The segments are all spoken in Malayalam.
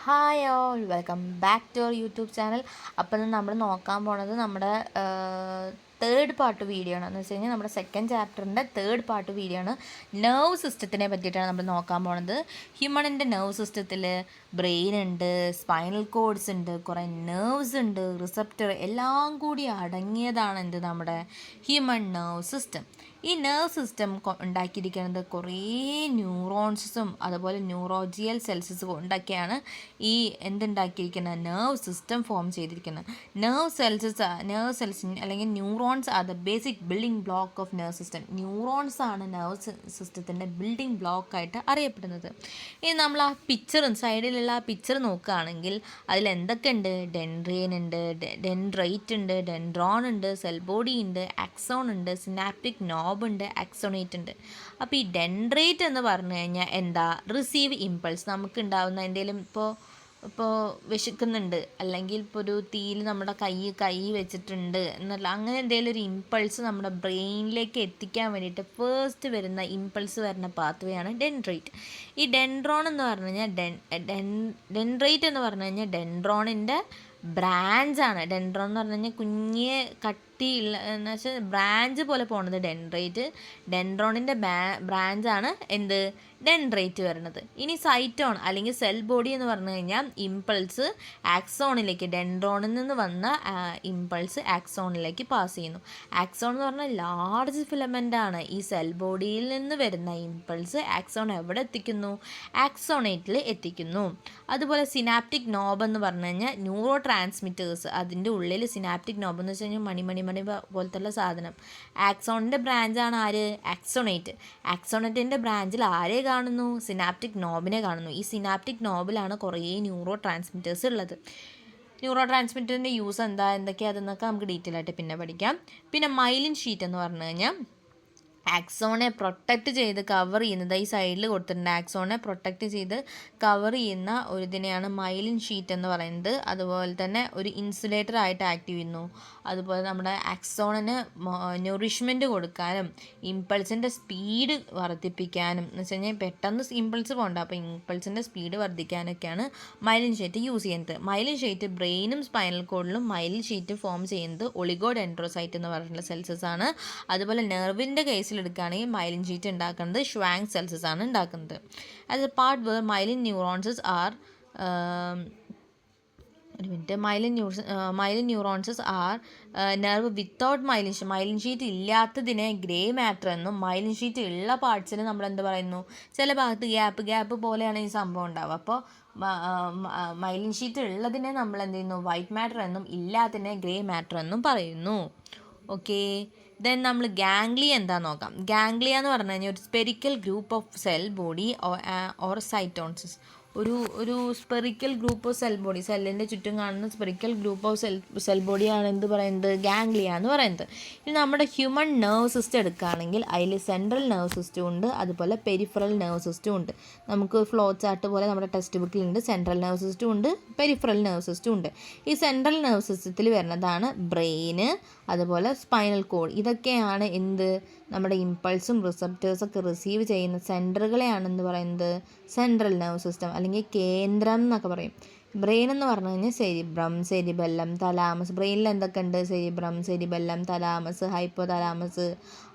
Hi all, welcome back to our YouTube channel. അപ്പം നമ്മൾ നോക്കാൻ പോണത് നമ്മുടെ തേർഡ് പാർട്ട് വീഡിയോ ആണ്. എന്ന് വെച്ച് കഴിഞ്ഞാൽ നമ്മുടെ സെക്കൻഡ് ചാപ്റ്ററിൻ്റെ തേർഡ് പാർട്ട് വീഡിയോ ആണ്. നെർവ് സിസ്റ്റത്തിനെ പറ്റിയിട്ടാണ് നമ്മൾ നോക്കാൻ പോണത്. ഹ്യൂമണിൻ്റെ നെർവ് സിസ്റ്റത്തിൽ ബ്രെയിൻ ഉണ്ട്, സ്പൈനൽ കോഡ്സ് ഉണ്ട്, കുറേ നെർവ്സ് ഉണ്ട്, റിസപ്റ്റർ എല്ലാം കൂടി അടങ്ങിയതാണ് എന്ത് നമ്മുടെ ഹ്യൂമൺ നെർവ് സിസ്റ്റം. ഈ നെർവ് സിസ്റ്റം ഉണ്ടാക്കിയിരിക്കുന്നത് കുറേ ന്യൂറോൺസും അതുപോലെ ന്യൂറോജിയൽ സെൽസസും കൊണ്ടൊക്കെയാണ് ഈ എന്തുണ്ടാക്കിയിരിക്കുന്നത് നെർവ് സിസ്റ്റം ഫോം ചെയ്തിരിക്കുന്നത്. നെർവ് സെൽസ് അല്ലെങ്കിൽ neurons are the basic building block of nerve system. Neurons ആണ് നെർവ് സിസ്റ്റത്തിൻ്റെ ബിൽഡിംഗ് ബ്ലോക്കായിട്ട് അറിയപ്പെടുന്നത്. ഇനി നമ്മൾ ആ പിക്ചറും സൈഡിലുള്ള ആ പിക്ചർ നോക്കുകയാണെങ്കിൽ അതിൽ എന്തൊക്കെയുണ്ട്? ഡെൻഡ്രിൻ ഉണ്ട്, ഡെൻഡ്രൈറ്റ് ഉണ്ട്, ഡെൻഡ്രോൺ ഉണ്ട്, സെൽ ബോഡി ഉണ്ട്, ആക്സോൺ ഉണ്ട്, സിനാപ്റ്റിക് നോബ് ഉണ്ട്, ആക്സോണേറ്റ് ഉണ്ട്. അപ്പോൾ ഈ ഡെൻഡ്രേറ്റ് എന്ന് പറഞ്ഞു കഴിഞ്ഞാൽ എന്താ? Receive impulse. നമുക്ക് ഉണ്ടാവുന്ന എന്തെങ്കിലും ഇപ്പോൾ വിശക്കുന്നുണ്ട്, അല്ലെങ്കിൽ ഇപ്പോൾ ഒരു തീയിൽ നമ്മുടെ കൈ വെച്ചിട്ടുണ്ട് എന്നല്ല, അങ്ങനെ എന്തെങ്കിലും ഒരു ഇമ്പൾസ് നമ്മുടെ ബ്രെയിനിലേക്ക് എത്തിക്കാൻ വേണ്ടിയിട്ട് ഫേസ്റ്റ് വരുന്ന ഇമ്പൾസ് വരുന്ന പാത്വേ ആണ് ഡെൻഡ്രേറ്റ്. ഈ ഡെൻഡ്രോൺ എന്ന് പറഞ്ഞു കഴിഞ്ഞാൽ ഡെൻഡ്രേറ്റ് എന്ന് പറഞ്ഞു കഴിഞ്ഞാൽ ഡെൻഡ്രോണിൻ്റെ ബ്രാഞ്ചാണ്. ഡെൻഡ്രോൺ എന്ന് പറഞ്ഞു കഴിഞ്ഞാൽ കുഞ്ഞിയെ കട്ടിയുള്ള എന്ന് വെച്ചാൽ ബ്രാഞ്ച് പോലെ പോണത് ഡെൻഡ്രേറ്റ്. ഡെൻഡ്രോണിൻ്റെ ബ്രാഞ്ചാണ് എന്ത്? ഡെൻഡ്രേറ്റ് വരുന്നത്. ഇനി സൈറ്റോൺ അല്ലെങ്കിൽ സെൽ ബോഡി എന്ന് പറഞ്ഞു കഴിഞ്ഞാൽ ഇമ്പൾസ് ആക്സോണിലേക്ക്, ഡെൻഡ്രോണിൽ നിന്ന് വന്ന ഇമ്പൾസ് ആക്സോണിലേക്ക് പാസ് ചെയ്യുന്നു. ആക്സോൺ എന്ന് പറഞ്ഞാൽ ലാർജ് ഫിലമെൻ്റ് ആണ്. ഈ സെൽ ബോഡിയിൽ നിന്ന് വരുന്ന ഇമ്പൾസ് ആക്സോൺ എവിടെ എത്തിക്കുന്നു? ആക്സോണേറ്റിൽ എത്തിക്കുന്നു. അതുപോലെ സിനാപ്റ്റിക് നോബ് എന്ന് പറഞ്ഞു കഴിഞ്ഞാൽ ന്യൂറോ ട്രാൻസ്മിറ്റേഴ്സ്, അതിൻ്റെ ഉള്ളിൽ സിനാപ്റ്റിക് നോബ് എന്ന് വെച്ച് കഴിഞ്ഞാൽ മണി പോലത്തുള്ള സാധനം. ആക്സോണിൻ്റെ ബ്രാഞ്ചാണ് ആര്? ആക്സോണേറ്റ്. ആക്സോണേറ്റിൻ്റെ ബ്രാഞ്ചിൽ ആരെ കാണുന്നു? സിനാപ്റ്റിക് നോബിനെ കാണുന്നു. ഈ സിനാപ്റ്റിക് നോബിലാണ് കുറേ ന്യൂറോ ട്രാൻസ്മിറ്റേഴ്സ് ഉള്ളത്. ന്യൂറോ ട്രാൻസ്മിറ്ററിൻ്റെ യൂസ് എന്തൊക്കെയാണെന്നൊക്കെ നമുക്ക് ഡീറ്റെയിൽ ആയിട്ട് പിന്നെ പഠിക്കാം. പിന്നെ മൈലിൻ ഷീറ്റ് എന്ന് പറഞ്ഞു കഴിഞ്ഞാൽ ആക്സോണെ പ്രൊട്ടക്റ്റ് ചെയ്ത് കവർ ചെയ്യുന്നത്, ഈ സൈഡിൽ കൊടുത്തിട്ടുണ്ട്. ആക്സോണെ പ്രൊട്ടക്റ്റ് ചെയ്ത് കവർ ചെയ്യുന്ന ഒരു ഇതിനെയാണ് മൈലിൻ ഷീറ്റ് എന്ന് പറയുന്നത്. അതുപോലെ തന്നെ ഒരു ഇൻസുലേറ്റർ ആയിട്ട് ആക്ട് ചെയ്യുന്നു. അതുപോലെ നമ്മുടെ ആക്സോണിന് ന്യൂറിഷ്മെൻറ്റ് കൊടുക്കാനും ഇമ്പൾസിൻ്റെ സ്പീഡ് വർദ്ധിപ്പിക്കാനും എന്ന് വെച്ച് കഴിഞ്ഞാൽ പെട്ടെന്ന് ഇമ്പൾസ് പോകണ്ട, അപ്പോൾ ഇമ്പൾസിൻ്റെ സ്പീഡ് വർദ്ധിക്കാനൊക്കെയാണ് മൈലിൻ ഷീറ്റ് യൂസ് ചെയ്യുന്നത്. മൈലിൻ ഷീറ്റ് ബ്രെയിനും സ്പൈനൽ കോഡിലും മൈലിൻ ഷീറ്റ് ഫോം ചെയ്യുന്നത് ഒളിഗോഡെൻഡ്രോസൈറ്റ് എന്ന് പറഞ്ഞിട്ടുള്ള സെൽസസ് ആണ്. അതുപോലെ നെർവിൻ്റെ കേസിൽ എടുക്കുകയാണെങ്കിൽ മൈലിൻ ഷീറ്റ് ഉണ്ടാക്കുന്നത് ഷ്വാങ് സെൽസസ് ആണ് ഉണ്ടാക്കുന്നത്. As a part where myelin ന്യൂറോൺസസ് ആർ മൈലിൻ ന്യൂറോൺസസ് are nerve without myelin sheet ഇല്ലാത്തതിനെ ഗ്രേ മാറ്റർ എന്നും, മൈലിൻ ഷീറ്റ് ഉള്ള പാർട്സിന് നമ്മൾ എന്ത് പറയുന്നു? ചില ഭാഗത്ത് ഗ്യാപ്പ് പോലെയാണ് ഈ സംഭവം ഉണ്ടാവുക. അപ്പോൾ മൈലിൻ ഷീറ്റ് ഉള്ളതിനെ നമ്മൾ എന്ത് ചെയ്യുന്നു? വൈറ്റ് മാറ്റർ എന്നും ഇല്ലാത്തതിനെ ഗ്രേ മാറ്റർ എന്നും പറയുന്നു. ഓക്കെ, ദെൻ നമ്മൾ ഗാംഗ്ലിയ എന്താ നോക്കാം. ഗാംഗ്ലിയ എന്ന് പറഞ്ഞു കഴിഞ്ഞാൽ ഒരു spherical group of cell body or സൈറ്റോൺസിസ്. ഒരു spherical group of cell body, സെല്ലിൻ്റെ ചുറ്റും കാണുന്ന സ്പെറിക്കൽ ഗ്രൂപ്പ് ഓഫ് സെൽ ബോഡിയാണ് എന്ത് പറയുന്നത്? ഗാംഗ്ലിയ എന്ന് പറയുന്നത്. ഇനി നമ്മുടെ ഹ്യൂമൻ നെർവ് സിസ്റ്റം എടുക്കുകയാണെങ്കിൽ അതിൽ സെൻട്രൽ നെർവ് സിസ്റ്റം ഉണ്ട്, അതുപോലെ പെരിഫറൽ നെർവ് സിസ്റ്റം ഉണ്ട്. നമുക്ക് ഫ്ലോ ചാർട്ട് പോലെ നമ്മുടെ ടെക്സ്റ്റ് ബുക്കിലുണ്ട്. സെൻട്രൽ നെർവ് സിസ്റ്റം ഉണ്ട്, പെരിഫറൽ നെർവ് സിസ്റ്റം ഉണ്ട്. ഈ സെൻട്രൽ നെർവ് സിസ്റ്റത്തിൽ വരുന്നതാണ് ബ്രെയിന്, അതുപോലെ സ്പൈനൽ കോഡ്. ഇതൊക്കെയാണ് എന്ത്? നമ്മുടെ ഇമ്പൾസും റിസപ്റ്റേഴ്സൊക്കെ റിസീവ് ചെയ്യുന്ന സെൻറ്ററുകളെയാണെന്ന് പറയുന്നത് സെൻട്രൽ നെർവ് സിസ്റ്റം അല്ലെങ്കിൽ കേന്ദ്രം എന്നൊക്കെ പറയും. ബ്രെയിൻ എന്ന് പറഞ്ഞു കഴിഞ്ഞാൽ സെരിബ്രം, സെരിബെല്ലം, തലാമസ്. ബ്രെയിനിൽ എന്തൊക്കെ ഉണ്ട്? Cerebrum, cerebellum, thalamus, hypothalamus,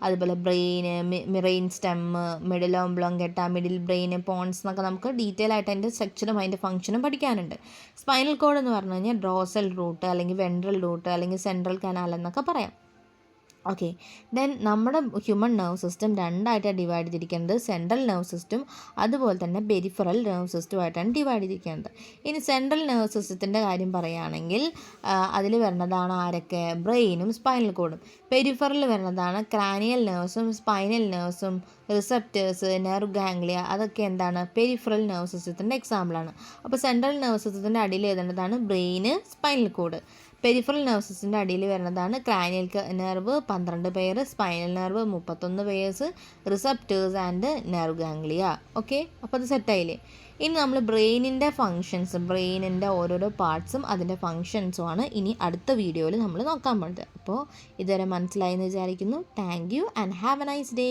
അതുപോലെ brain, brain stem, middle oblongata, middle brain, pons എന്നൊക്കെ നമുക്ക് ഡീറ്റെയിൽ ആയിട്ട് അതിൻ്റെ സ്ട്രക്ചറും അതിൻ്റെ ഫംഗ്ഷനും പഠിക്കാനുണ്ട്. സ്പൈനൽ കോഡ് എന്ന് പറഞ്ഞു കഴിഞ്ഞാൽ ഡ്രോസൽ റൂട്ട് അല്ലെങ്കിൽ വെൻട്രൽ റൂട്ട് അല്ലെങ്കിൽ സെൻട്രൽ കനാൽ എന്നൊക്കെ പറയാം. ഓക്കെ, ദെൻ നമ്മുടെ ഹ്യൂമൻ നെർവ് സിസ്റ്റം രണ്ടായിട്ടാണ് ഡിവൈഡ് ചെയ്തിരിക്കുന്നത്. സെൻട്രൽ നെർവ് സിസ്റ്റം അതുപോലെ തന്നെ പെരിഫറൽ നെർവ് സിസ്റ്റമായിട്ടാണ് ഡിവൈഡ് ചെയ്തിരിക്കുന്നത്. ഇനി സെൻട്രൽ നെർവ് സിസ്റ്റത്തിൻ്റെ കാര്യം പറയുകയാണെങ്കിൽ അതിൽ വരുന്നതാണ് ആരൊക്കെ? ബ്രെയിനും സ്പൈനൽ കോഡും. പെരിഫറൽ വരുന്നതാണ് ക്രാനിയൽ നെർവ്സും സ്പൈനൽ നെർവ്സും റിസപ്റ്റേഴ്സ്, നെർവ് ഗാംഗ്ലിയ. അതൊക്കെ എന്താണ്? പെരിഫറൽ നെർവ് സിസ്റ്റത്തിൻ്റെ എക്സാമ്പിളാണ്. അപ്പോൾ സെൻട്രൽ നെർവ് സിസ്റ്റത്തിൻ്റെ അടിയിൽ എഴുതേണ്ടതാണ് ബ്രെയിന്, സ്പൈനൽ കോഡ്. പെരിഫറൽ നെർവ് സിസ്റ്റത്തിൻ്റെ അടിയിൽ വരുന്നതാണ് cranial nerve 12 pair, spinal nerve 31 pairs, receptors and nerve ganglia. Okay, അപ്പോൾ അത് സെറ്റായില്ലേ? ഇനി നമ്മൾ ബ്രെയിനിൻ്റെ ഫങ്ഷൻസ്, ബ്രെയിനിൻ്റെ ഓരോരോ പാർട്സും അതിൻ്റെ ഫങ്ഷൻസുമാണ് ഇനി അടുത്ത വീഡിയോയിൽ നമ്മൾ നോക്കാൻ പോകുന്നത്. അപ്പോൾ ഇതുവരെ മനസ്സിലായെന്ന് വിചാരിക്കുന്നു. Thank you and have A nice day.